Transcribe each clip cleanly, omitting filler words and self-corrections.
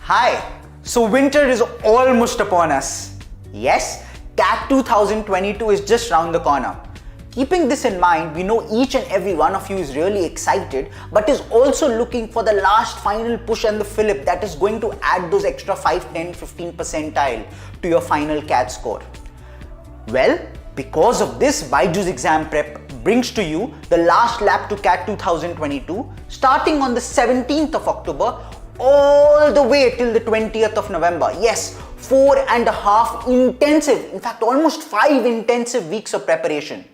Hi! So winter is almost upon us. Yes, CAT 2022 is just round the corner. Keeping this in mind, we know each and every one of you is really excited but is also looking for the last final push and the fillip that is going to add those extra 5, 10, 15 percentile to your final CAT score. Well, because of this, BYJU'S Exam Prep brings to you the last lap to CAT 2022 starting on the 17th of October all the way till the 20th of November. Yes, 4.5 intensive, in fact almost 5 intensive weeks of preparation.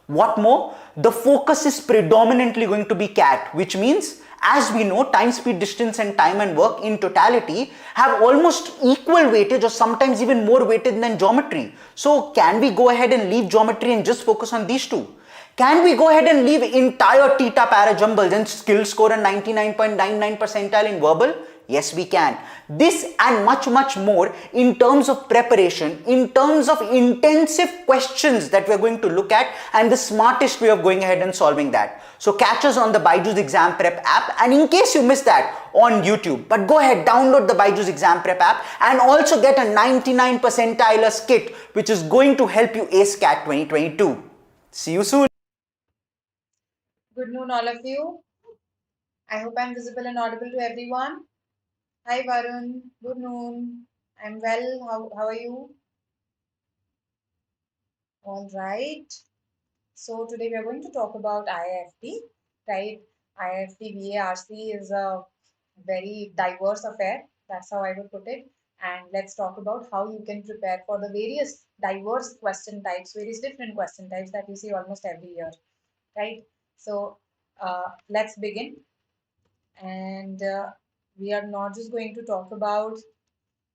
What more, the focus is predominantly going to be CAT, which means, as we know, time, speed, distance and time and work in totality have almost equal weightage or sometimes even more weightage than geometry. So can we go ahead and leave geometry and just focus on these two? Can we go ahead and leave entire theta para jumbles and skill score a 99.99 percentile in verbal? Yes, we can. This and much more in terms of preparation, in terms of intensive questions that we're going to look at and the smartest way of going ahead and solving that. So catch us on the BYJU'S Exam Prep app, and in case you missed that, on YouTube. But go ahead, download the BYJU'S Exam Prep app and also get a 99 percentile kit which is going to help you ace CAT 2022. See you soon. Good noon, all of you. I hope I'm visible and audible to everyone. Hi, Varun. Good noon. I'm well. How are you? All right. So today we are going to talk about IIFT, right? IIFT VARC is a very diverse affair. That's how I would put it. And let's talk about how you can prepare for the various diverse question types, various different question types that you see almost every year, right? So let's begin. And we are not just going to talk about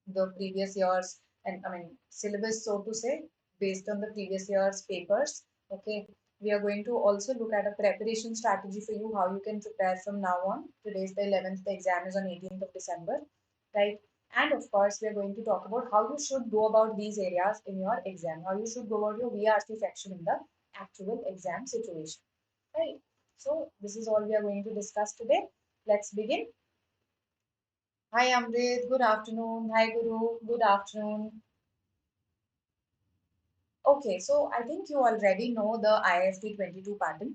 the previous year's and syllabus, so to say, based on the previous year's papers. Okay, we are going to also look at a preparation strategy for you, how you can prepare from now on. Today is the 11th, the exam is on 18th of December, right? And of course, we are going to talk about how you should go about these areas in your exam, how you should go about your VRC section in the actual exam situation, right? So this is all we are going to discuss today. Let's begin. Hi Amrit, good afternoon. Hi Guru, good afternoon. Okay, so I think you already know the IIFT 22 pattern.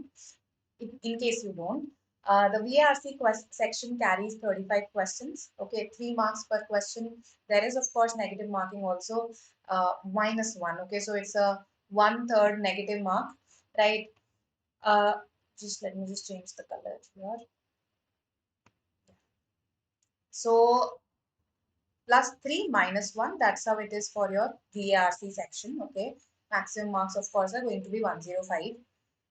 In case you don't, the VARC section carries 35 questions. Okay, 3 marks per question. There is of course negative marking also, -1. Okay, so it's a 1/3 negative mark, right? Uh, just let me just change the color here. So +3 -1, that's how it is for your VARC section. Okay, maximum marks of course are going to be 105.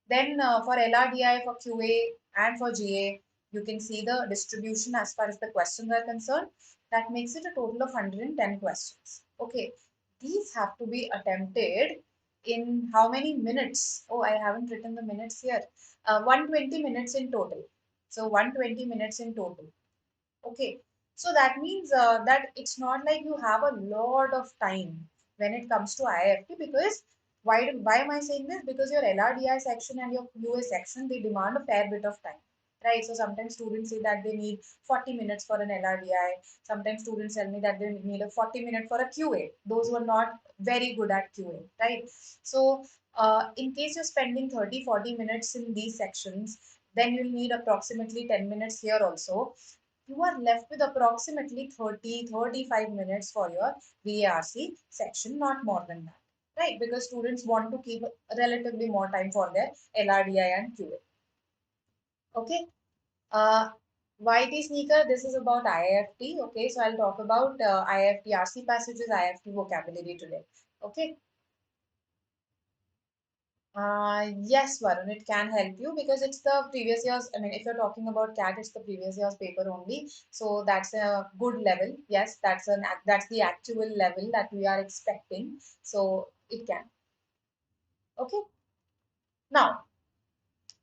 Then for LRDI, for QA and for GA, you can see the distribution as far as the questions are concerned. That makes it a total of 110 questions. Okay, these have to be attempted in how many minutes? Oh, I haven't written the minutes here. 120 minutes in total. So 120 minutes in total. Okay, so that means that it's not like you have a lot of time when it comes to IIFT, because why am I saying this? Because your LRDI section and your QA section, they demand a fair bit of time, right? So sometimes students say that they need 40 minutes for an LRDI. Sometimes students tell me that they need a 40 minute for a QA. Those who are not very good at QA, right? So in case you're spending 30-40 minutes in these sections, then you'll need approximately 10 minutes here also. You are left with approximately 30-35 minutes for your VARC section, not more than that, right? Because students want to keep relatively more time for their LRDI and QA. Okay. YT Sneaker, this is about IIFT. Okay, so I'll talk about IIFT RC passages, IIFT vocabulary today. Okay. Yes, Varun, it can help you because it's the previous year's. I mean, if you're talking about CAT, it's the previous year's paper only. So that's a good level. Yes, that's the actual level that we are expecting. So it can. Okay. Now,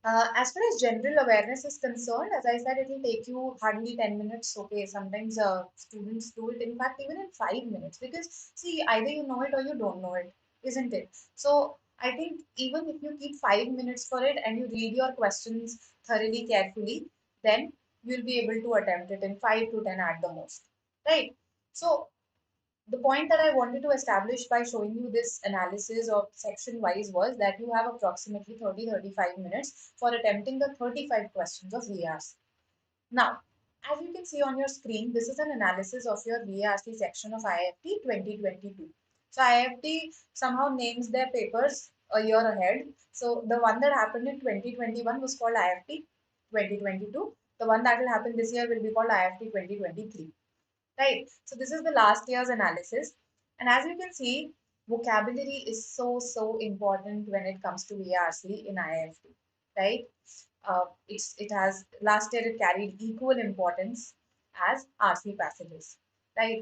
as far as general awareness is concerned, as I said, it will take you hardly 10 minutes. Okay, sometimes students do it, in fact, even in 5 minutes, because see, either you know it or you don't know it, isn't it? So I think even if you keep 5 minutes for it and you read your questions thoroughly, carefully, then you'll be able to attempt it in 5 to 10 at the most. right? So the point that I wanted to establish by showing you this analysis of section wise was that you have approximately 30-35 minutes for attempting the 35 questions of VARC. Now, as you can see on your screen, this is an analysis of your VARC section of IIFT 2022. So IIFT somehow names their papers a year ahead. So the one that happened in 2021 was called IIFT 2022. The one that will happen this year will be called IIFT 2023. Right. So this is the last year's analysis. And as you can see, vocabulary is so important when it comes to VARC in IIFT, right? It has last year it carried equal importance as RC passages, right?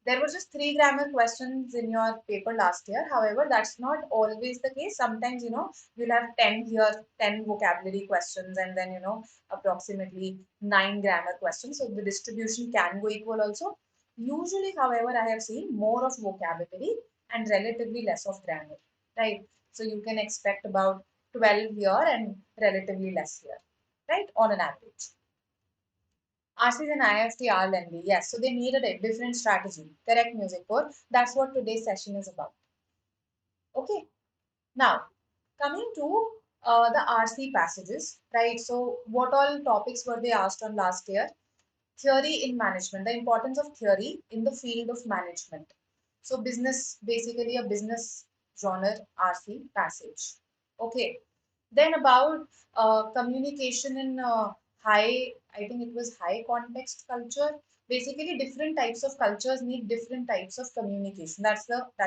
There were just three grammar questions in your paper last year. However, that's not always the case. Sometimes, you'll have 10 here, 10 vocabulary questions, and then, approximately 9 grammar questions. So the distribution can go equal also. Usually, however, I have seen more of vocabulary and relatively less of grammar, right? So you can expect about 12 here and relatively less here, right? On an average. RCs and IIFT are lengthy, yes. So they needed a different strategy. Correct, music core. That's what today's session is about. Okay. Now, coming to the RC passages, right? So what all topics were they asked on last year? Theory in management, the importance of theory in the field of management. So business, basically a business genre RC passage. Okay. Then about communication in high, I think it was high context culture. Basically, different types of cultures need different types of communication. That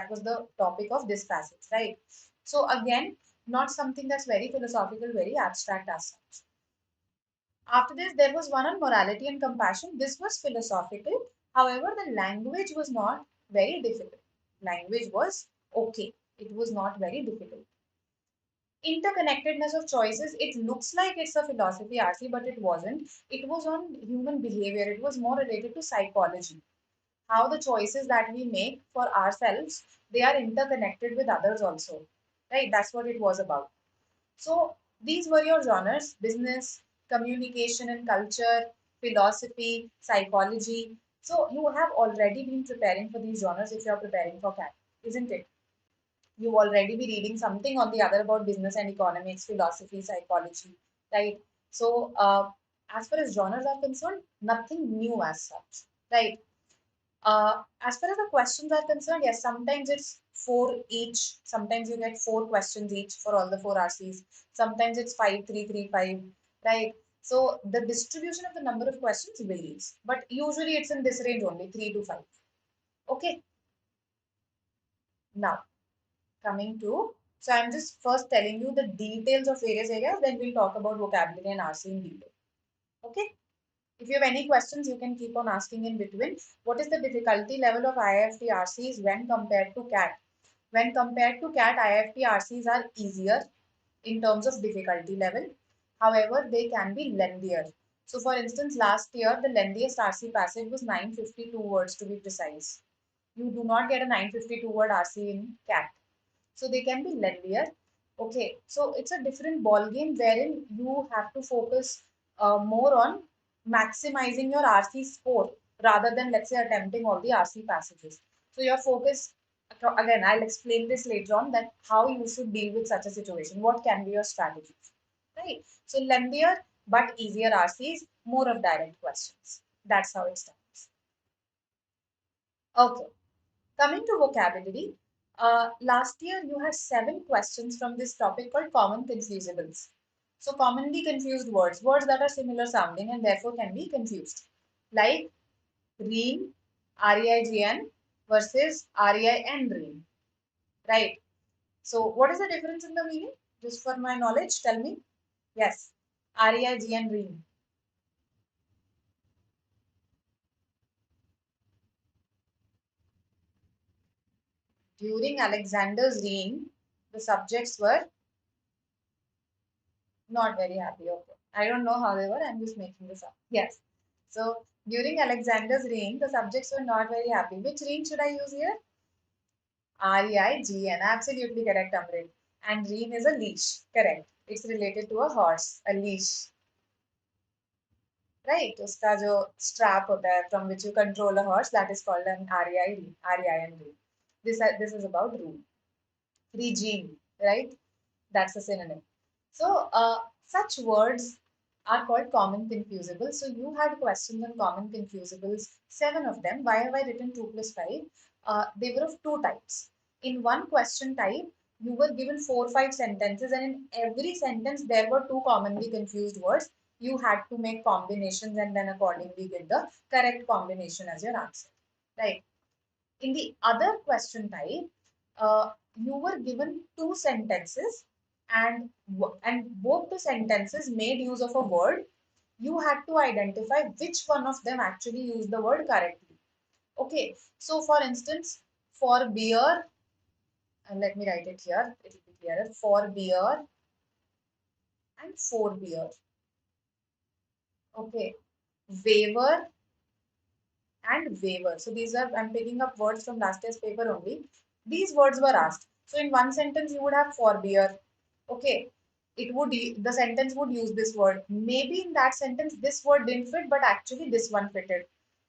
was the topic of this passage, right? So again, not something that's very philosophical, very abstract as such. After this, there was one on morality and compassion. This was philosophical. However, the language was not very difficult. Language was okay. It was not very difficult. Interconnectedness of choices, it looks like it's a philosophy RC, but it wasn't. It was on human behavior. It was more related to psychology. How the choices that we make for ourselves, they are interconnected with others also. Right? That's what it was about. So these were your genres: business, communication and culture, philosophy, psychology. So you have already been preparing for these genres if you're preparing for CAT, isn't it? You already be reading something or the other about business and economics, philosophy, psychology, right? So as far as genres are concerned, nothing new as such, right? As far as the questions are concerned, yes, sometimes it's four each. Sometimes you get four questions each for all the four RCs. Sometimes it's 5, 3, 3, 5, right? So the distribution of the number of questions varies, but usually it's in this range only, 3 to 5. Okay. Now coming to, so I'm just first telling you the details of various areas, then we'll talk about vocabulary and RC in detail. Okay. If you have any questions, you can keep on asking in between. What is the difficulty level of IIFT RCs when compared to CAT? When compared to CAT, IIFT RCs are easier in terms of difficulty level. However, they can be lengthier. So for instance, last year, the lengthiest RC passage was 952 words to be precise. You do not get a 952 word RC in CAT. So they can be lengthier. Okay, so it's a different ball game wherein you have to focus more on maximizing your RC score rather than, let's say, attempting all the RC passages. So your focus, again, I'll explain this later on, that how you should deal with such a situation. What can be your strategies, right? So lengthier but easier RCs, more of direct questions. That's how it starts. Okay. Coming to vocabulary, last year you had 7 questions from this topic called common confusables. So commonly confused words, words that are similar sounding and therefore can be confused. Like REIN, REIGN versus REIN REIN, right? So what is the difference in the meaning? Just for my knowledge, tell me. Yes, REIGN REIN. During Alexander's reign, the subjects were not very happy. Okay. I don't know, however, I'm just making this up. Yes. So during Alexander's reign, the subjects were not very happy. Which reign should I use here? REIGN. Absolutely correct, Amrit. And rein is a leash. Correct. It's related to a horse, a leash. right? उसका जो strap होता है from which you control a horse, that is called an REIN rule. This is about rule. Regime, right? That's a synonym. So such words are called common confusibles. So you had questions on common confusibles, 7 of them. Why have I written 2 plus 5? They were of 2 types. In one question type, you were given 4 or 5 sentences, and in every sentence there were 2 commonly confused words. You had to make combinations and then accordingly get the correct combination as your answer, right? In the other question type, you were given 2 sentences, and both the sentences made use of a word. You had to identify which one of them actually used the word correctly. Okay, so for instance, for beer, and let me write it here, it will be clearer. For beer and for beer. Okay, waiver and waiver. So these are, I'm picking up words from last year's paper only. These words were asked. So in one sentence you would have forbear. Okay. The sentence would use this word. Maybe in that sentence this word didn't fit, but actually this one fitted.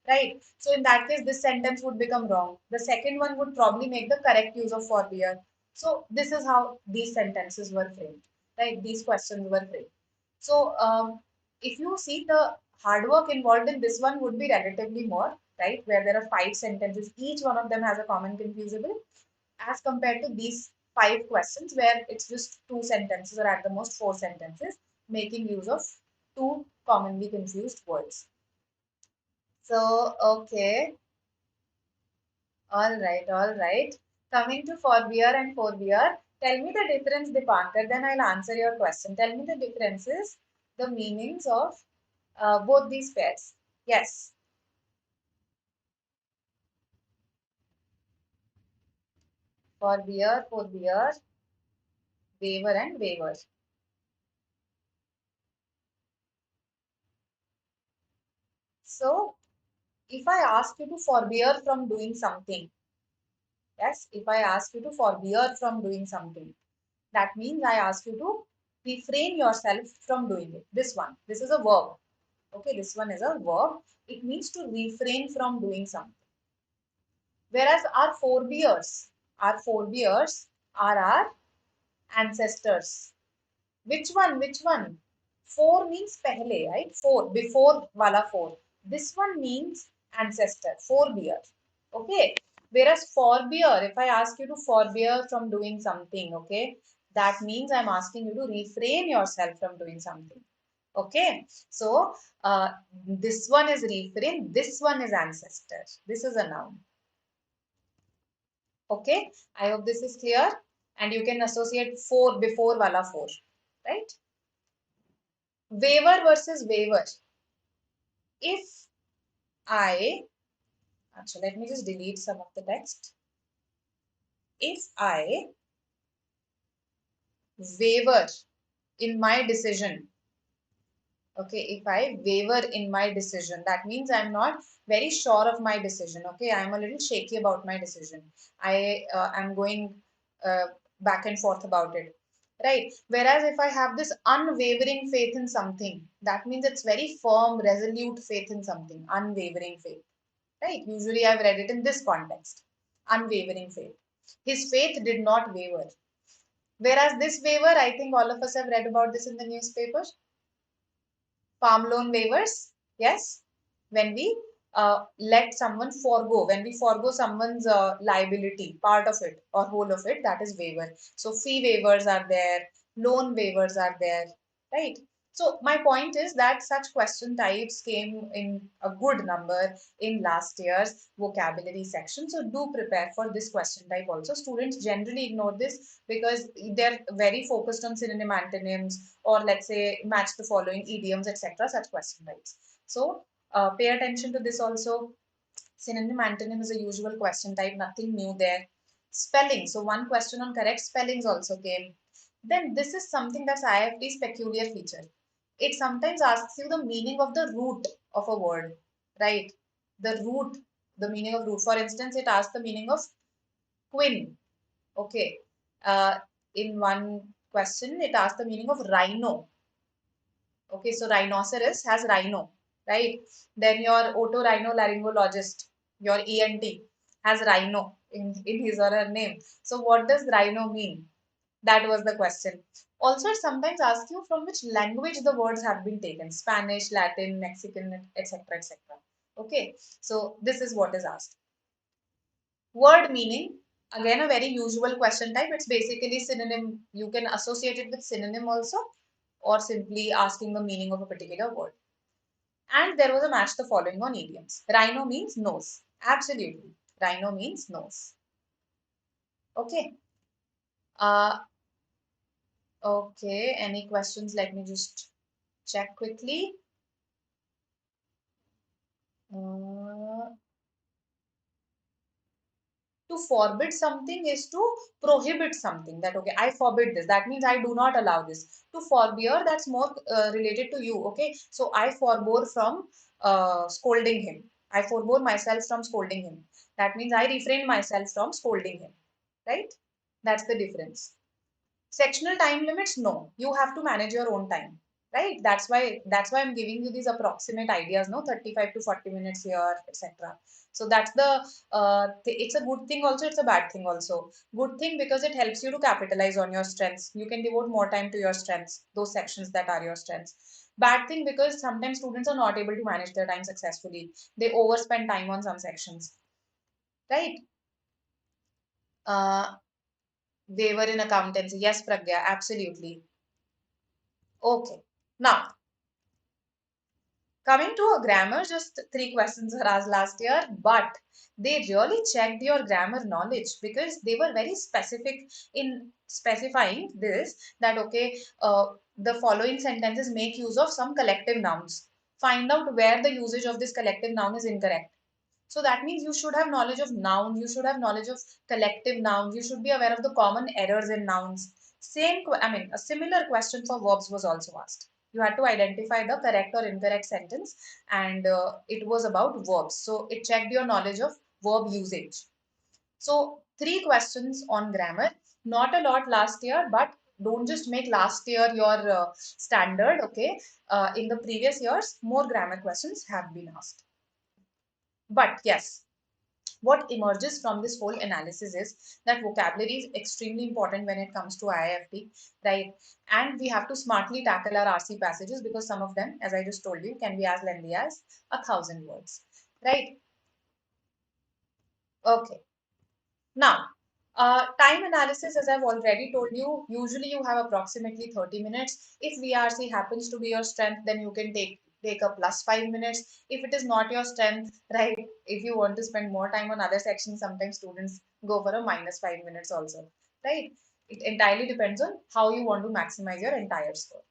Right. So in that case, this sentence would become wrong. The second one would probably make the correct use of forbear. So this is how these sentences were framed. Right. These questions were framed. So if you see, the hard work involved in this one would be relatively more, right? Where there are 5 sentences, each one of them has a common confusable, as compared to these 5 questions where it's just 2 sentences or at the most 4 sentences, making use of 2 commonly confused words. So, okay, all right, all right. Coming to forbear and forbear, tell me the difference, Dipankar, then I'll answer your question. Tell me the differences, the meanings of both these pairs. Yes. Forbear, forbear, waiver and waiver. So, if I ask you to forbear from doing something, yes, if I ask you to forbear from doing something, that means I ask you to refrain yourself from doing it. This is a verb. Okay, this one is a verb. It means to refrain from doing something. Whereas our forebears are our ancestors. Which one? Which one? Four means pehle, right? Four, before wala four. This one means ancestor, forebear. Okay. Whereas forbear, if I ask you to forbear from doing something, okay, that means I'm asking you to refrain yourself from doing something. Okay. So this one is refrain, this one is ancestor. This is a noun. Okay. I hope this is clear. And you can associate four before wala four, right? Waiver versus waiver. If I, actually, let me just delete some of the text. If I waver in my decision, okay, if I waver in my decision, that means I'm not very sure of my decision. Okay, I'm a little shaky about my decision. I am going back and forth about it, right? Whereas if I have this unwavering faith in something, that means it's very firm, resolute faith in something, unwavering faith, right? Usually I've read it in this context, unwavering faith. His faith did not waver. Whereas this waiver, I think all of us have read about this in the newspaper. Farm loan waivers, yes. When we let someone forego, when we forego someone's liability, part of it or whole of it, that is waiver. So fee waivers are there, loan waivers are there, right? So my point is that such question types came in a good number in last year's vocabulary section. So do prepare for this question type also. Students generally ignore this because they're very focused on synonym antonyms, or let's say match the following idioms, etc. Such question types. So pay attention to this also. Synonym antonym is a usual question type, nothing new there. Spelling. So one question on correct spellings also came. Then this is something that's IIFT's peculiar feature. It sometimes asks you the meaning of the root of a word, right? The root, the meaning of root. For instance, it asks the meaning of queen. Okay. In one question, it asks the meaning of rhino. Okay, so rhinoceros has rhino. right? Then your otorhinolaryngologist, your ENT, has rhino in his or her name. So what does rhino mean? That was the question. Also, it sometimes asks you from which language the words have been taken: Spanish, Latin, Mexican, etc. etc. Okay, so this is what is asked. Word meaning, again, a very usual question type. It's basically synonym. You can associate it with synonym also, or simply asking the meaning of a particular word. And there was a match the following on idioms. Rhino means nose. Absolutely. Rhino means nose. Okay. Uh, okay. Any questions? Let me just check quickly. Uh, to forbid something is to prohibit something. That okay, I forbid this. That means I do not allow this. To forbear, that's more related to you. Okay, so I forbore from scolding him. I forbore myself from scolding him. That means I refrain myself from scolding him. Right? That's the difference. Sectional time limits, no. You have to manage your own time, right? That's why I'm giving you these approximate ideas, no, 35 to 40 minutes here, etc. So that's the it's a good thing also, it's a bad thing also. Good thing because it helps you to capitalize on your strengths. You can devote more time to your strengths, those sections that are your strengths. Bad thing because sometimes students are not able to manage their time successfully. They overspend time on some sections, right? Uh, they were in accountancy. Yes, Pragya, absolutely. Okay. Now, coming to a grammar, just three questions were asked last year, but they really checked your grammar knowledge because they were very specific in specifying this that, okay, the following sentences make use of some collective nouns. Find out where the usage of this collective noun is incorrect. So that means you should have knowledge of nouns, you should have knowledge of collective nouns, you should be aware of the common errors in nouns. A similar question for verbs was also asked. You had to identify the correct or incorrect sentence, and it was about verbs. So it checked your knowledge of verb usage. So three questions on grammar. Not a lot last year, but don't just make last year your standard. Okay, in the previous years, more grammar questions have been asked. But yes, what emerges from this whole analysis is that vocabulary is extremely important when it comes to IIFT, right? And we have to smartly tackle our RC passages because some of them, as I just told you, can be as lengthy as 1,000 words, right? Okay. Now, time analysis, as I've already told you, usually you have approximately 30 minutes. If VRC happens to be your strength, then you can take a plus 5 minutes. If it is not your strength, right? If you want to spend more time on other sections, sometimes students go for a minus 5 minutes also, right? It entirely depends on how you want to maximize your entire score.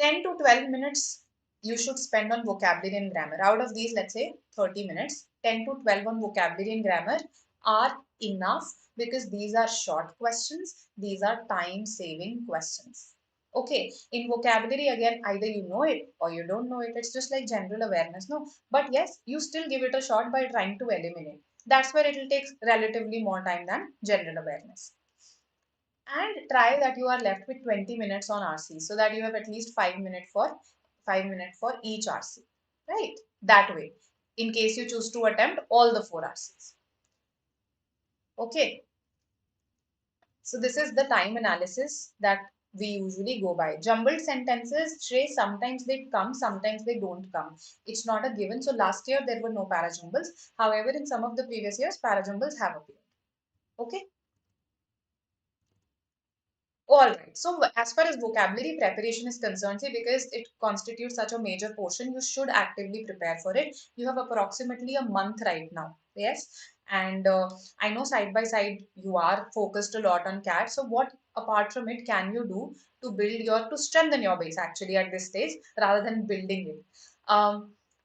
10 to 12 minutes you should spend on vocabulary and grammar. Out of these, let's say 30 minutes, 10 to 12 on vocabulary and grammar are enough because these are short questions. These are time saving questions. Okay, in vocabulary, again, either you know it or you don't know it. It's just like general awareness, no? But yes, you still give it a shot by trying to eliminate. That's where it will take relatively more time than general awareness. And try that you are left with 20 minutes on RC so that you have at least 5 minutes for each RC, right? That way, in case you choose to attempt all the 4 RCs. Okay, so this is the time analysis that we usually go by. Jumbled sentences, Shrey, sometimes they come, sometimes they don't come. It's not a given. So last year there were no parajumbles. However, in some of the previous years, parajumbles have appeared. Okay. All right. So as far as vocabulary preparation is concerned, see, because it constitutes such a major portion, you should actively prepare for it. You have approximately a month right now. Yes. And I know side by side you are focused a lot on CAT. So what apart from it can you do to strengthen your base actually at this stage rather than building it?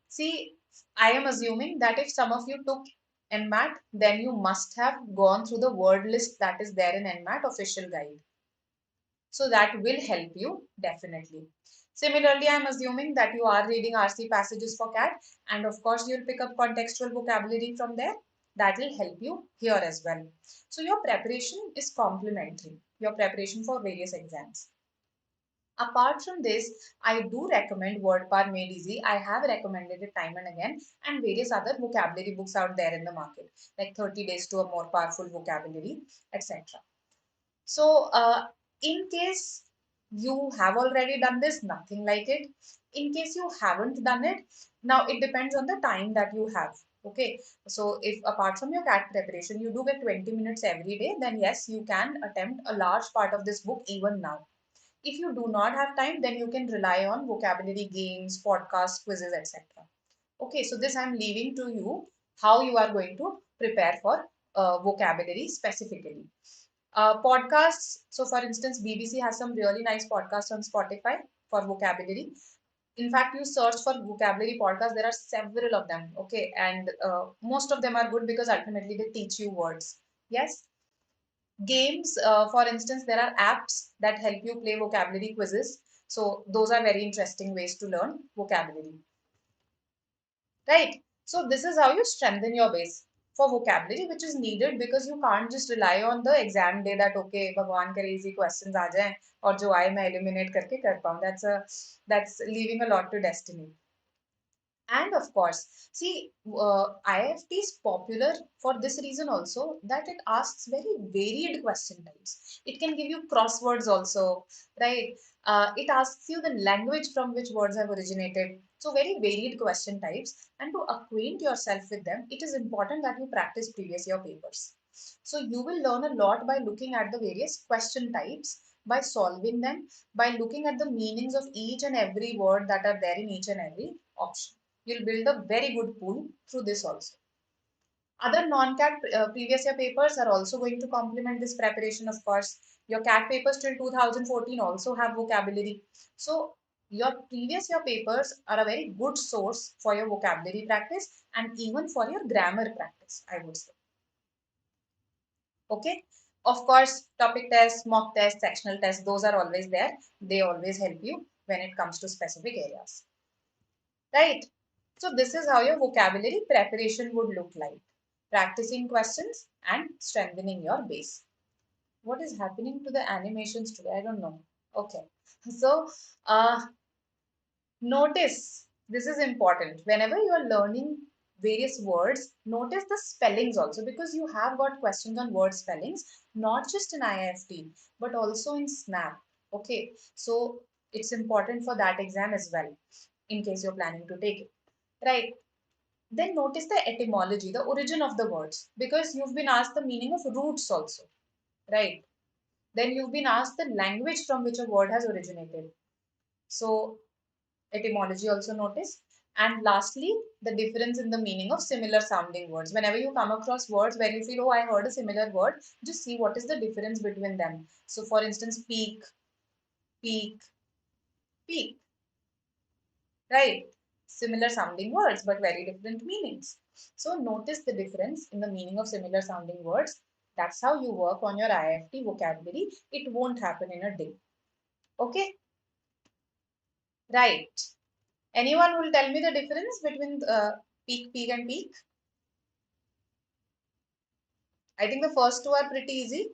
See, I am assuming that if some of you took NMAT, then you must have gone through the word list that is there in NMAT official guide. So that will help you definitely. Similarly, I'm assuming that you are reading RC passages for CAT, and of course you'll pick up contextual vocabulary from there. That will help you here as well. So your preparation is complementary, your preparation for various exams. Apart from this, I do recommend Word Power Made Easy. I have recommended it time and again, and various other vocabulary books out there in the market, like 30 Days to a More Powerful Vocabulary, etc. So, in case you have already done this, nothing like it. In case you haven't done it, now it depends on the time that you have. Okay, so if apart from your CAT preparation, you do get 20 minutes every day, then yes, you can attempt a large part of this book even now. If you do not have time, then you can rely on vocabulary games, podcasts, quizzes, etc. Okay, so this I'm leaving to you how you are going to prepare for vocabulary specifically. Podcasts. So, for instance, BBC has some really nice podcasts on Spotify for vocabulary. In fact, you search for vocabulary podcasts, there are several of them. Okay, and most of them are good because ultimately they teach you words. Yes. Games, for instance, there are apps that help you play vocabulary quizzes. So, those are very interesting ways to learn vocabulary. Right? So this is how you strengthen your base for vocabulary, which is needed because you can't just rely on the exam day that okay, भगवान करे easy questions आ जाएं और जो आए मैं eliminate करके कर पाऊँ. That's leaving a lot to destiny. And of course, see, IIFT is popular for this reason also that it asks very varied question types. It can give you crosswords also, right? It asks you the language from which words have originated. So, very varied question types. And to acquaint yourself with them, it is important that you practice previous year papers. So, you will learn a lot by looking at the various question types, by solving them, by looking at the meanings of each and every word that are there in each and every option. You'll build a very good pool through this also. Other non-CAT previous year papers are also going to complement this preparation, of course. Your CAT papers till 2014 also have vocabulary. So your previous year papers are a very good source for your vocabulary practice and even for your grammar practice, I would say. Okay. Of course, topic tests, mock tests, sectional tests, those are always there. They always help you when it comes to specific areas. Right? So this is how your vocabulary preparation would look like. Practicing questions and strengthening your base. What is happening to the animations today? I don't know. Okay. So notice, this is important. Whenever you are learning various words, notice the spellings also because you have got questions on word spellings, not just in IIFT, but also in SNAP. Okay. So it's important for that exam as well, in case you're planning to take it. Right. Then notice the etymology, the origin of the words, because you've been asked the meaning of roots also, right? Then you've been asked the language from which a word has originated. So, etymology also notice. And lastly, the difference in the meaning of similar sounding words. Whenever you come across words where you feel, oh, I heard a similar word, just see what is the difference between them. So, for instance, peak, peak, peak. Right? Similar sounding words, but very different meanings. So notice the difference in the meaning of similar sounding words. That's how you work on your IIFT vocabulary. It won't happen in a day. Okay? Right. Anyone will tell me the difference between peak, peak and peak? I think the first two are pretty easy.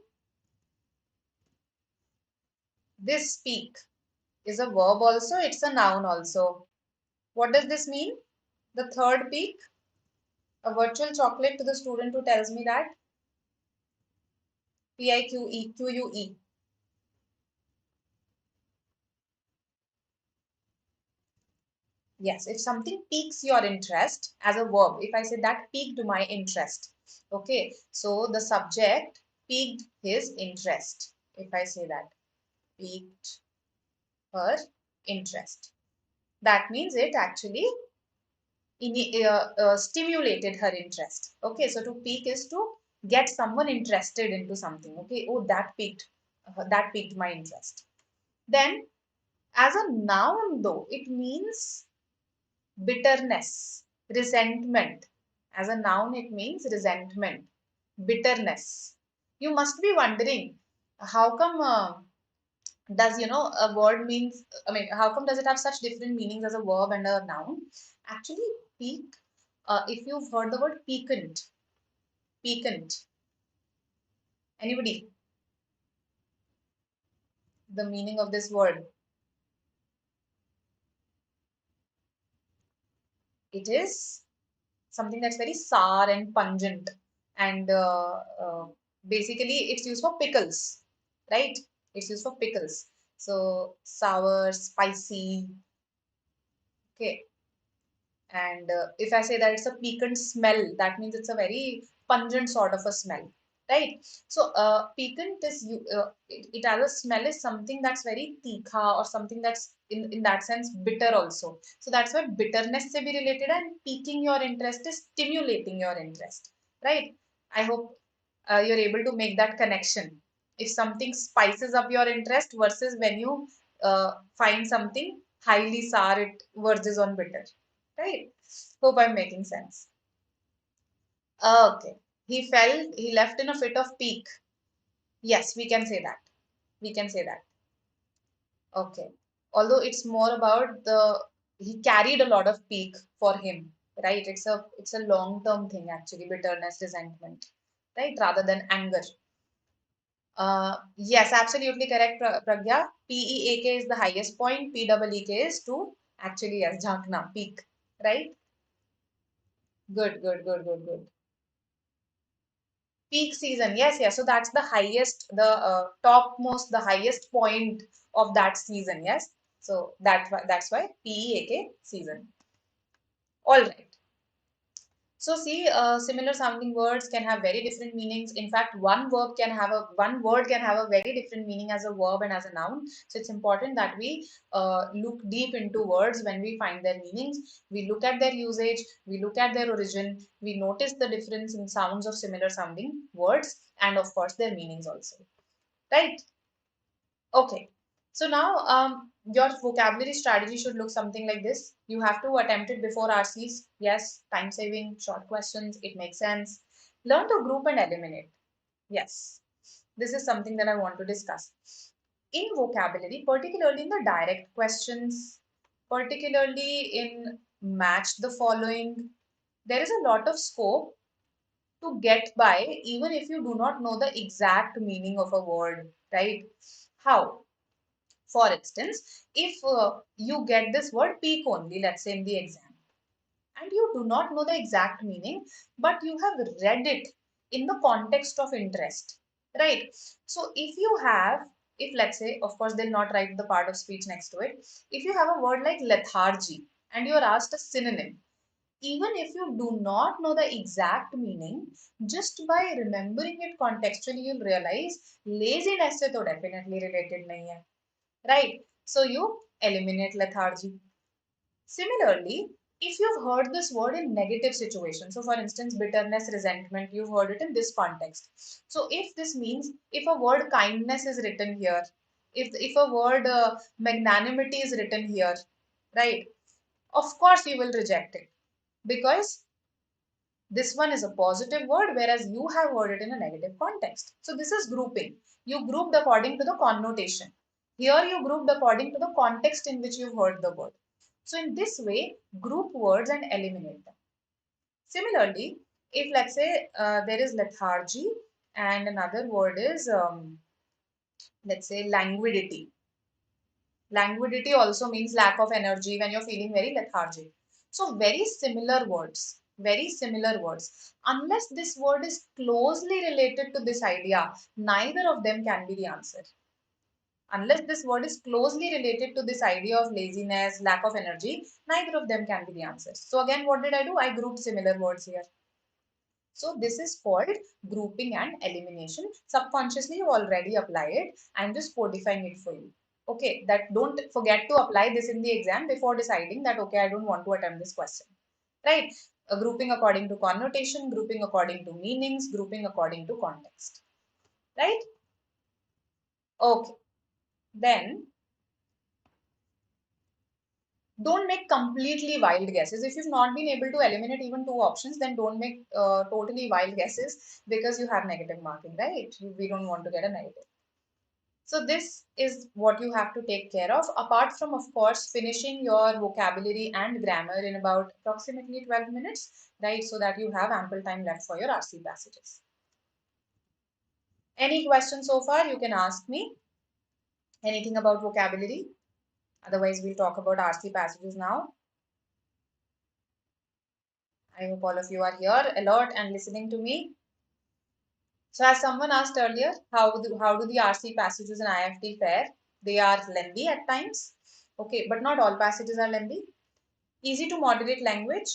This peak is a verb also. It's a noun also. What does this mean? The third peak, a virtual chocolate to the student who tells me that. Pique, Que. Yes, if something piques your interest as a verb, if I say that piqued my interest, okay, so the subject piqued his interest. If I say that piqued her interest, that means it actually stimulated her interest. Okay, so to pique is to get someone interested into something. Okay, oh that piqued my interest. Then, as a noun, though, it means bitterness, resentment. As a noun, it means resentment, bitterness. You must be wondering, how come does a word means? I mean, how come does it have such different meanings as a verb and a noun? Actually, pique. If you've heard the word piquant, piquant. Anybody? The meaning of this word? It is something that's very sour and pungent, and basically it's used for pickles, right? It's used for pickles. So sour, spicy. Okay. And if I say that it's a piquant smell, that means it's a very pungent sort of a smell, right? So piquant is it as a smell is something that's very tikha, or something that's in that sense bitter also. So that's why bitterness se be related, and piquing your interest is stimulating your interest, right? I hope you're able to make that connection. If something spices up your interest versus when you find something highly sour, it verges on bitter. Right? Hope I'm making sense. Okay. He left in a fit of pique. Yes, we can say that. We can say that. Okay. Although it's more about he carried a lot of pique for him, right? It's a long-term thing actually, bitterness, resentment, right? Rather than anger. Yes, absolutely correct, Pragya. PEAK is the highest point, PEEK is to actually, yes, jhankna, peak, right? Good, good, good, good, good. Peak season, yes, yes. So that's the highest, the topmost, the highest point of that season, yes. So that's why PEAK season. All right. So see, similar sounding words can have very different meanings. In fact, one word can have a very different meaning as a verb and as a noun. So it's important that we look deep into words when we find their meanings. We look at their usage, we look at their origin, we notice the difference in sounds of similar sounding words, and of course their meanings also. Right? Okay. So now your vocabulary strategy should look something like this. You have to attempt it before RCs. Yes, time saving, short questions, it makes sense. Learn to group and eliminate. Yes, this is something that I want to discuss. In vocabulary, particularly in the direct questions, particularly in match the following, there is a lot of scope to get by even if you do not know the exact meaning of a word, right? How? For instance, if you get this word peak only, let's say in the exam, and you do not know the exact meaning, but you have read it in the context of interest, right? So if let's say, of course, they'll not write the part of speech next to it. If you have a word like lethargy and you are asked a synonym, even if you do not know the exact meaning, just by remembering it contextually, you'll realize laziness से तो definitely related नहीं है, right? So you eliminate lethargy. Similarly, if you've heard this word in negative situations, so for instance, bitterness, resentment, you've heard it in this context. So if this means, if a word kindness is written here, if a word magnanimity is written here, right? Of course, you will reject it because this one is a positive word, whereas you have heard it in a negative context. So this is grouping. You grouped according to the connotation. Here you grouped according to the context in which you've heard the word. So in this way, group words and eliminate them. Similarly, if let's say there is lethargy and another word is, let's say, languidity. Languidity also means lack of energy when you're feeling very lethargic. So very similar words, very similar words. Unless this word is closely related to this idea, neither of them can be the answer. Unless this word is closely related to this idea of laziness, lack of energy, neither of them can be the answer. So again, what did I do? I grouped similar words here. So this is called grouping and elimination. Subconsciously, you already apply it. I'm just codifying it for you. Okay, that don't forget to apply this in the exam before deciding that, okay, I don't want to attempt this question. Right? Grouping according to connotation, grouping according to meanings, grouping according to context. Right? Okay. Then don't make completely wild guesses. If you've not been able to eliminate even two options, then don't make totally wild guesses because you have negative marking, right? We don't want to get a negative. So this is what you have to take care of, apart from, of course, finishing your vocabulary and grammar in about approximately 12 minutes, right? So that you have ample time left for your RC passages. Any questions so far? You can ask me anything about vocabulary. Otherwise, we'll talk about RC passages now. I hope all of you are here, alert and listening to me. So as someone asked earlier, how do the RC passages in IIFT fare? They are lengthy at times, okay, but not all passages are lengthy. Easy to moderate language,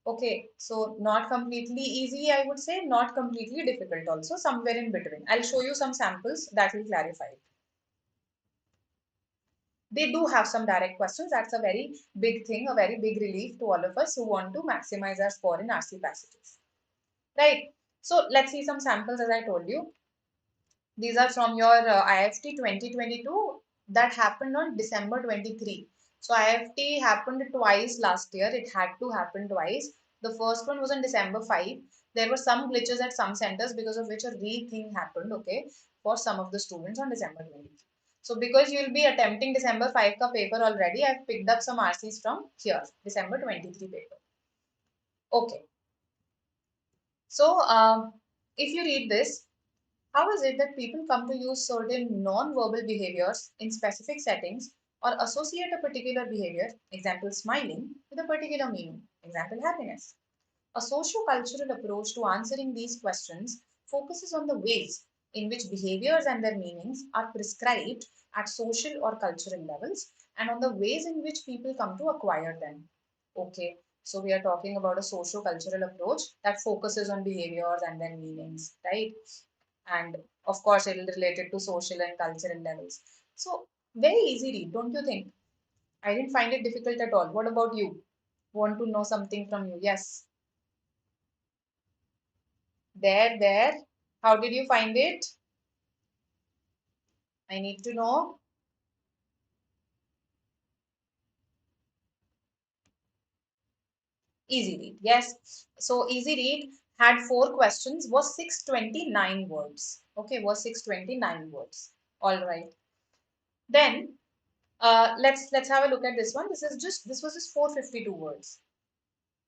okay, so not completely easy, I would say, not completely difficult also, somewhere in between. I'll show you some samples that will clarify it. They do have some direct questions. That's a very big thing, a very big relief to all of us who want to maximize our score in RC passages, right? So let's see some samples as I told you. These are from your IIFT 2022 that happened on December 23. So IIFT happened twice last year. It had to happen twice. The first one was on December 5. There were some glitches at some centers because of which a rethink happened, okay, for some of the students on December 23. So because you will be attempting December 5 ka paper already, I've picked up some RCs from here, December 23 paper. Okay. So if you read this, how is it that people come to use certain non-verbal behaviors in specific settings or associate a particular behavior, example smiling, with a particular meaning, example happiness? A socio-cultural approach to answering these questions focuses on the ways in which behaviors and their meanings are prescribed at social or cultural levels and on the ways in which people come to acquire them. Okay, so we are talking about a socio-cultural approach that focuses on behaviors and their meanings, right? And of course, it is related to social and cultural levels. So, very easy read, don't you think? I didn't find it difficult at all. What about you? Want to know something from you? Yes. There. How did you find it? I need to know. Easy read. Yes. So easy read had 4 questions, was 629 words. Okay, was 629 words. All right. Then let's have a look at this one. This was just 452 words.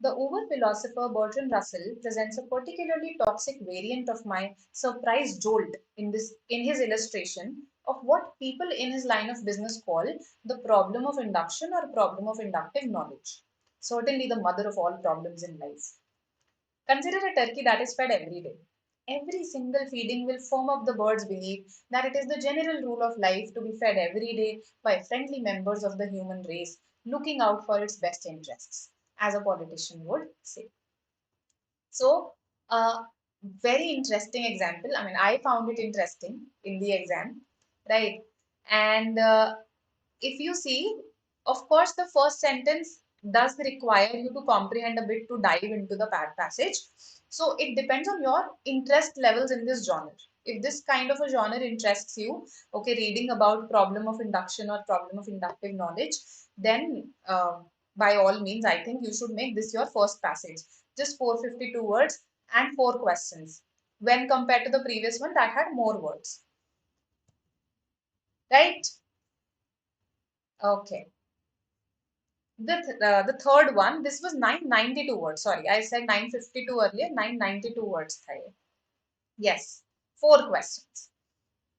The Uber philosopher Bertrand Russell presents a particularly toxic variant of my surprise jolt in his illustration of what people in his line of business call the problem of induction or problem of inductive knowledge. Certainly the mother of all problems in life. Consider a turkey that is fed every day. Every single feeding will firm up the bird's belief that it is the general rule of life to be fed every day by friendly members of the human race looking out for its best interests, as a politician would say. So, very interesting example. I mean, I found it interesting in the exam, right? And if you see, of course, the first sentence does require you to comprehend a bit to dive into the passage. So it depends on your interest levels in this genre. If this kind of a genre interests you, okay, reading about problem of induction or problem of inductive knowledge, then by all means, I think you should make this your first passage. Just 452 words and 4 questions. When compared to the previous one that had more words, right? Okay. The third one, this was 992 words. Sorry, I said 952 earlier, 992 words. Yes, 4 questions.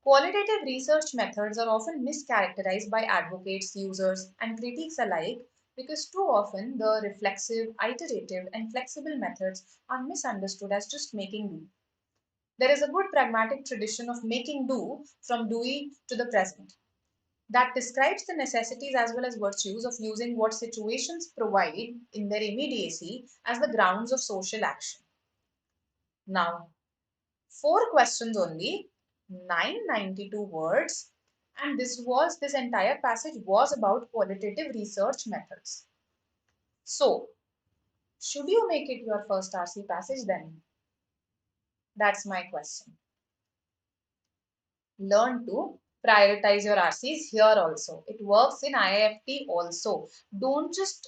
Qualitative research methods are often mischaracterized by advocates, users, and critics alike because too often the reflexive, iterative, and flexible methods are misunderstood as just making do. There is a good pragmatic tradition of making do from Dewey to the present that describes the necessities as well as virtues of using what situations provide in their immediacy as the grounds of social action. Now, 4 questions only, 992 words, and this entire passage was about qualitative research methods. So, should you make it your first RC passage then? That's my question. Learn to prioritize your RCs here also. It works in IIFT also. Don't just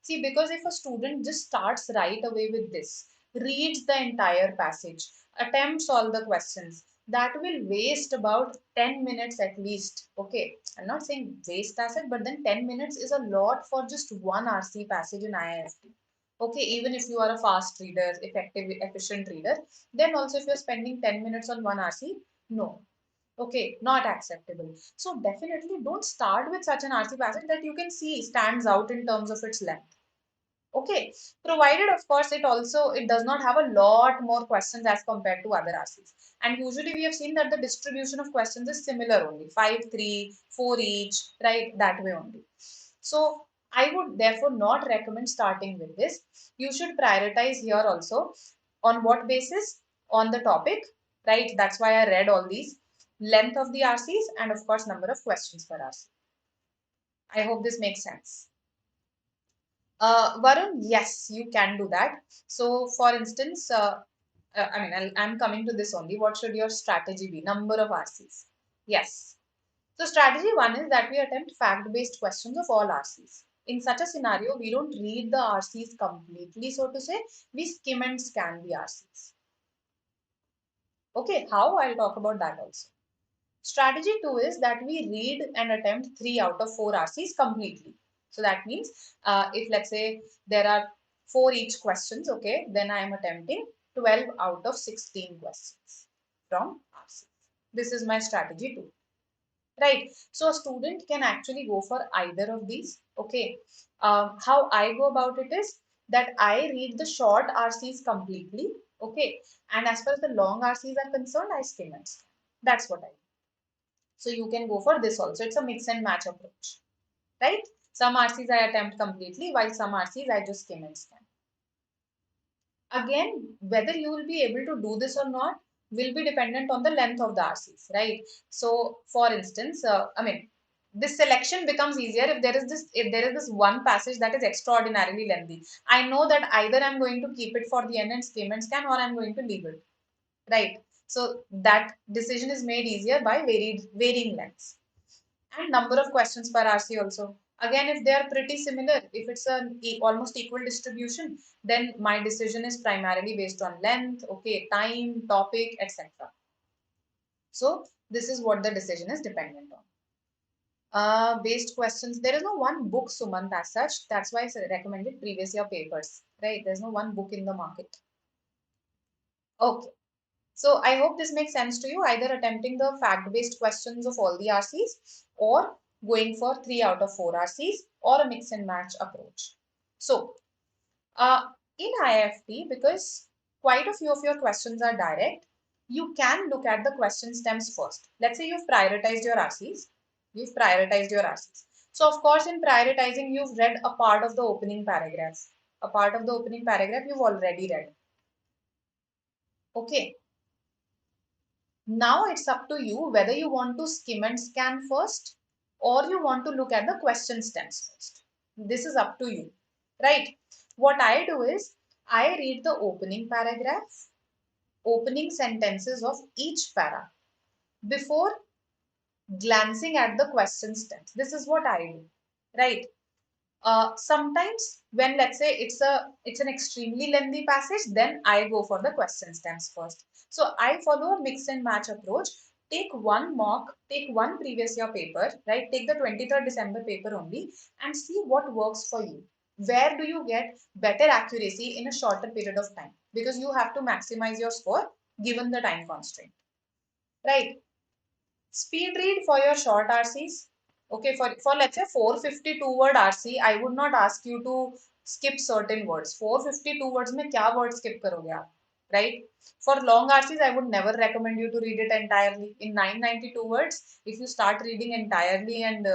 see, because if a student just starts right away with this, reads the entire passage, attempts all the questions, that will waste about 10 minutes at least. Okay, I'm not saying waste as it, but then 10 minutes is a lot for just one RC passage in IIFT. Okay, even if you are a fast reader, effective, efficient reader, then also if you're spending 10 minutes on one RC, no, okay, not acceptable. So definitely don't start with such an RC passage that you can see stands out in terms of its length. Okay, provided of course it does not have a lot more questions as compared to other RCs. And usually we have seen that the distribution of questions is similar only, 5, 3, 4 each, right? That way only. So I would therefore not recommend starting with this. You should prioritize here also. On what basis? On the topic, right? That's why I read all these. Length of the RCs and of course number of questions per RC. I hope this makes sense. Varun, yes, you can do that. So, for instance, I'm coming to this only. What should your strategy be? Number of RCs. Yes. So, strategy one is that we attempt fact-based questions of all RCs. In such a scenario, we don't read the RCs completely, so to say. We skim and scan the RCs. Okay, how? I'll talk about that also. Strategy 2 is that we read and attempt 3 out of 4 RCs completely. So that means if let's say there are 4 each questions, okay, then I am attempting 12 out of 16 questions from RCs. This is my strategy 2. Right. So a student can actually go for either of these. Okay. How I go about it is that I read the short RCs completely. Okay. And as far as the long RCs are concerned, I skim and scan. That's what I do. So you can go for this also. It's a mix and match approach, right? Some RCs I attempt completely, while some RCs I just skim and scan. Again, whether you will be able to do this or not will be dependent on the length of the RCs, right? So, for instance, this selection becomes easier if there is this one passage that is extraordinarily lengthy. I know that either I'm going to keep it for the end and skim and scan, or I'm going to leave it, right? So that decision is made easier by varying lengths. And number of questions per RC also. Again, if they are pretty similar, if it's an almost equal distribution, then my decision is primarily based on length, okay, time, topic, etc. So this is what the decision is dependent on. Based questions, there is no one book, Sumant, as such. That's why I recommended previous year papers, right? There's no one book in the market. Okay. So I hope this makes sense to you, either attempting the fact-based questions of all the RCs or going for 3 out of 4 RCs or a mix and match approach. So in IIFT, because quite a few of your questions are direct, you can look at the question stems first. Let's say you've prioritized your RCs. You've prioritized your RCs. So of course, in prioritizing, you've read a part of the opening paragraph. A part of the opening paragraph you've already read. Okay. Now it's up to you whether you want to skim and scan first or you want to look at the question stems first. This is up to you, right? What I do is I read the opening paragraph, opening sentences of each para before glancing at the question stems. This is what I do, right? Sometimes when let's say it's an extremely lengthy passage, then I go for the question stems first. So I follow a mix and match approach. Take one mock, take one previous year paper, right? Take the 23rd December paper only and see what works for you. Where do you get better accuracy in a shorter period of time? Because you have to maximize your score given the time constraint, right? Speed read for your short RCs. Okay, for let's say 452 word RC, I would not ask you to skip certain words. 452 words में क्या word skip करोगे आप? Right? For long RCs, I would never recommend you to read it entirely. In 992 words, if you start reading entirely and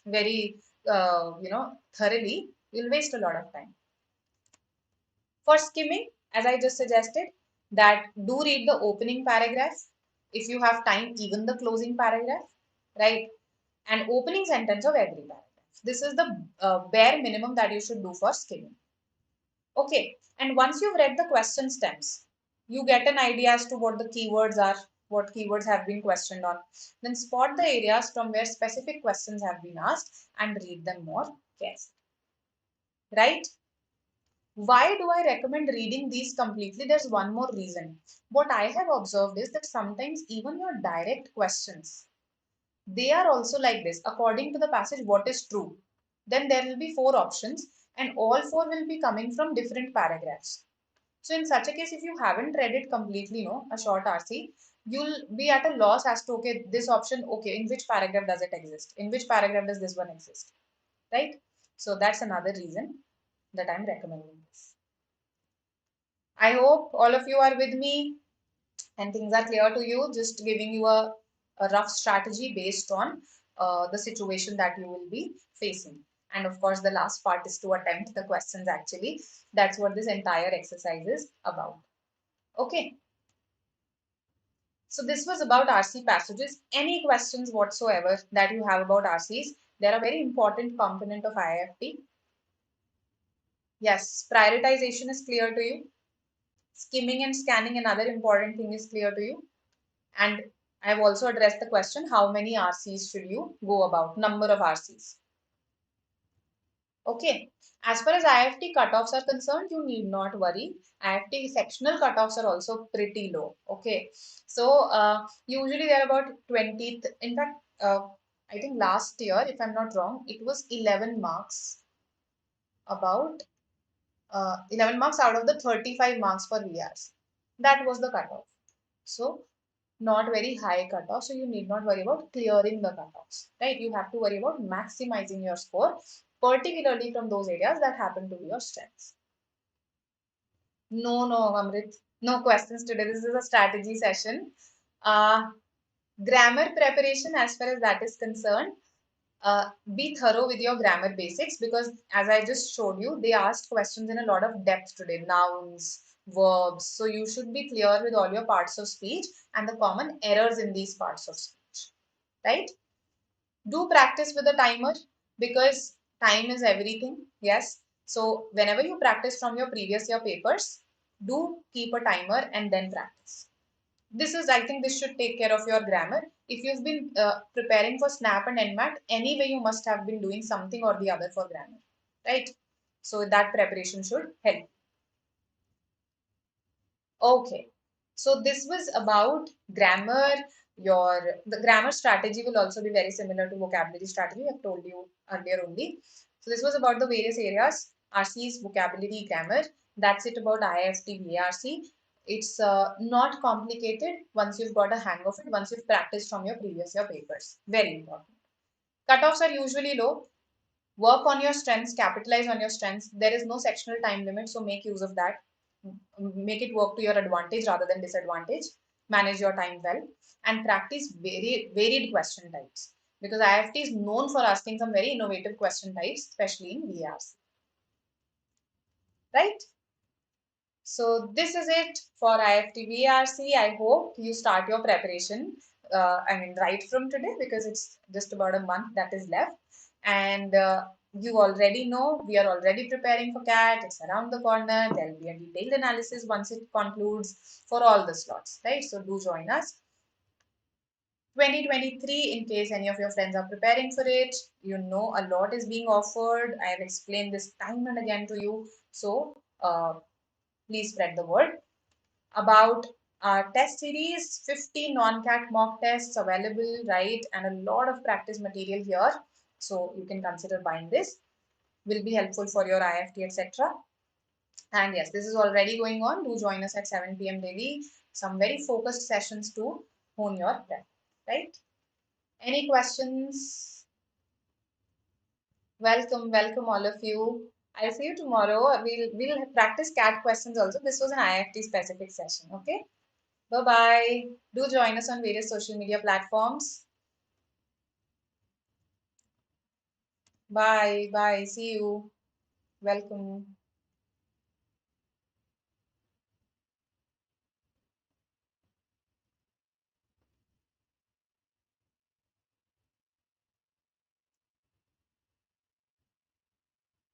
very, thoroughly, you'll waste a lot of time. For skimming, as I just suggested, that do read the opening paragraph. If you have time, even the closing paragraph, right? And opening sentence of every paragraph. This is the bare minimum that you should do for skimming. Okay. And once you've read the question stems, you get an idea as to what the keywords are, what keywords have been questioned on. Then spot the areas from where specific questions have been asked and read them more carefully. Right? Why do I recommend reading these completely? There's one more reason. What I have observed is that sometimes even your direct questions, they are also like this. According to the passage, what is true? Then there will be 4 options and all 4 will be coming from different paragraphs. So in such a case, if you haven't read it completely, a short RC, you'll be at a loss as to, okay, this option, okay, in which paragraph does it exist? In which paragraph does this one exist? Right? So that's another reason. that I'm recommending this. I hope all of you are with me and things are clear to you, just giving you a rough strategy based on the situation that you will be facing. And of course, the last part is to attempt the questions actually. That's what this entire exercise is about. Okay. So this was about RC passages. Any questions whatsoever that you have about RCs? They're a very important component of IIFT. Yes, prioritization is clear to you. Skimming and scanning, another important thing, is clear to you. And I've also addressed the question, how many RCs should you go about? Number of RCs. Okay. As far as IIFT cutoffs are concerned, you need not worry. IIFT sectional cutoffs are also pretty low. Okay. So usually they're about 20th. In fact, I think last year, if I'm not wrong, it was 11 marks, about 11 marks out of the 35 marks for VRs. That was the cutoff. So not very high cutoff, so you need not worry about clearing the cutoffs, right? You have to worry about maximizing your score, particularly from those areas that happen to be your strengths. No, Amrit, no questions today. This is a strategy session. Grammar preparation, as far as that is concerned, be thorough with your grammar basics, because as I just showed you, they asked questions in a lot of depth today, nouns, verbs. So you should be clear with all your parts of speech and the common errors in these parts of speech, right? Do practice with a timer, because time is everything. Yes. So whenever you practice from your previous year papers, do keep a timer and then practice. This is, I think this should take care of your grammar. If you've been preparing for SNAP and NMAT, anyway, you must have been doing something or the other for grammar, right? So that preparation should help. Okay. So this was about grammar. The grammar strategy will also be very similar to vocabulary strategy. I've told you earlier only. So this was about the various areas: RC's vocabulary, grammar. That's it about IIFT VARC. It's not complicated once you've got a hang of it, once you've practiced from your previous year papers. Very important. Cutoffs are usually low. Work on your strengths, capitalize on your strengths. There is no sectional time limit, so make use of that. Make it work to your advantage rather than disadvantage. Manage your time well and practice varied question types, because IIFT is known for asking some very innovative question types, especially in VRs. Right? So this is it for IIFT VRC. I hope you start your preparation. Right from today, because it's just about a month that is left. And you already know we are already preparing for CAT. It's around the corner. There'll be a detailed analysis once it concludes for all the slots, right? So do join us. 2023, in case any of your friends are preparing for it, you know a lot is being offered. I have explained this time and again to you. So please spread the word about our test series. 50 non-CAT mock tests available, right? And a lot of practice material here. So you can consider buying this. Will be helpful for your IIFT, etc. And yes, this is already going on. Do join us at 7 p.m. daily. Some very focused sessions to hone your prep, right? Any questions? Welcome all of you. I'll see you tomorrow. We'll practice CAT questions also. This was an IIFT specific session. Okay. Bye-bye. Do join us on various social media platforms. Bye. Bye. See you. Welcome.